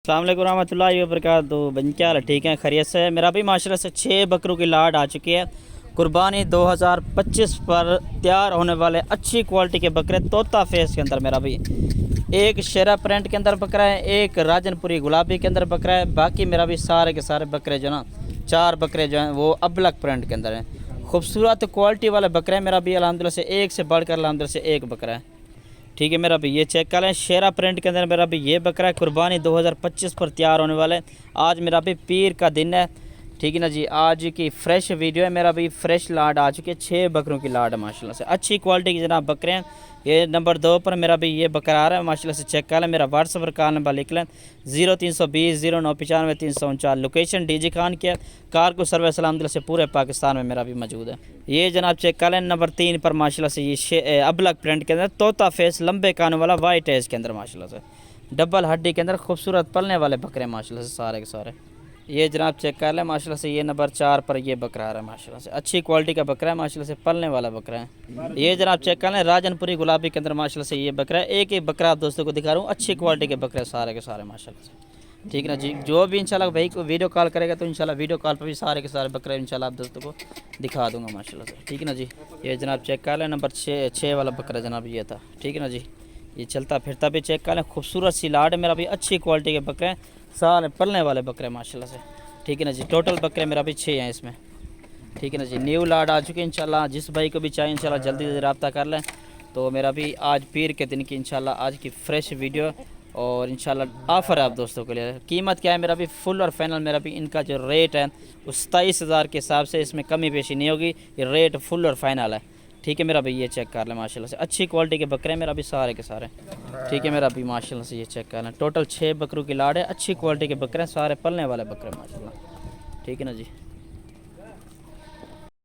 अस्सलाम वालेकुम रहमतुल्लाहि व बरकातहू। बन क्या हाल है? ठीक है, खैरियत से। मेरा भी माशाल्लाह से 6 बकरों की लाट आ चुकी है। कुर्बानी 2025 पर तैयार होने वाले अच्छी क्वालिटी के बकरे तोता फेस के अंदर मेरा भी एक शेरा प्रिंट के अंदर बकरा है, एक राजनपुरी गुलाबी के अंदर बकरा है। बाकी मेरा भी सारे के सारे बकरे जो ना 4 बकरे जो हैं वो अबलक प्रिंट के अंदर हैं। खूबसूरत क्वालिटी वाले बकरे हैं मेरा भी अल्हम्दुलिल्लाह से, एक से बढ़कर अल्हम्दुलिल्लाह से एक बकरा है। ठीक है मेरा भी ये चेक कर लें, शेरा प्रिंट के अंदर मेरा भी ये बकरा है। कुर्बानी 2025 पर तैयार होने वाला है। आज मेरा भी पीर का दिन है। ठीक है ना जी, आज की फ्रेश वीडियो है। मेरा भी फ्रेश लाड आ चुकी है, 6 बकरों की लाड है माशाल्लाह से, अच्छी क्वालिटी की जनाब बकरे हैं। ये नंबर 2 पर मेरा भी ये बकरा आ रहा है माशाल्लाह से, चेक कर लें। मेरा व्हाट्सएप पर कॉल नंबर लिख लें 0320 0995 349। लोकेशन डीजी खान की है। कार को सर्विस अलहमदुलिल्लाह से पूरे पाकिस्तान में मेरा भी मौजूद है। ये जनाब चेक कर लें नंबर 3 पर माशाल्लाह से, ये अबलक प्रिंट के अंदर तोता फेस लंबे कानों वाला वाइट एज के अंदर माशाल्लाह से, डबल हड्डी के अंदर खूबसूरत पलने वाले बकरे माशाल्लाह से सारे के सारे। ये जनाब चेक कर लें माशाल्लाह से, ये नंबर 4 पर ये बकरा आ रहा है माशाल्लाह से, अच्छी क्वालिटी का बकरा है माशाल्लाह से, पलने वाला बकरा है। ये जनाब चेक कर लें राजनपुरी गुलाबी के अंदर माशाल्लाह से ये बकरा है। एक एक बकरा आप दोस्तों को दिखा रहा हूँ, अच्छी क्वालिटी के बकरे सारे के सारे माशाल्लाह से। ठीक है ना जी, जो भी इंशाल्लाह भाई को वीडियो कॉल करेगा तो इंशाल्लाह वीडियो कॉल पर भी सारे के सारे बकरे इंशाल्लाह आप दोस्तों को दिखा दूँगा माशाल्लाह से। ठीक है ना जी, ये जनाब चेक कर लें नंबर 6 वाला बकरा जनाब ये था। ठीक है ना जी, ये चलता फिरता भी चेक कर लें, खूबसूरत सी लाड है मेरा भी, अच्छी क्वालिटी के बकरे हैं, सारे पलने वाले बकरे माशाल्लाह से। ठीक है ना जी, टोटल बकरे मेरा भी 6 हैं इसमें। ठीक है ना जी, न्यू लाड आ चुके हैं इंशाल्लाह। जिस भाई को भी चाहिए इंशाल्लाह जल्दी से रब्ता कर लें। तो मेरा भी आज पीर के दिन की इंशाल्लाह आज की फ्रेश वीडियो और इंशाल्लाह ऑफ़र है आप दोस्तों के लिए। कीमत क्या है मेरा भी फुल और फाइनल, मेरा भी इनका जो रेट है वो 27,000 के हिसाब से, इसमें कमी पेशी नहीं होगी। ये रेट फुल और फाइनल है। ठीक है मेरा भाई, ये चेक कर लें माशाल्लाह से, अच्छी क्वालिटी के बकरे हैं मेरा भी सारे के सारे। ठीक है मेरा भी माशाल्लाह से, ये चेक कर लें टोटल 6 बकरों की लाड है, अच्छी क्वालिटी के बकरे हैं, सारे पलने वाले बकरे माशाल्लाह। ठीक है ना जी।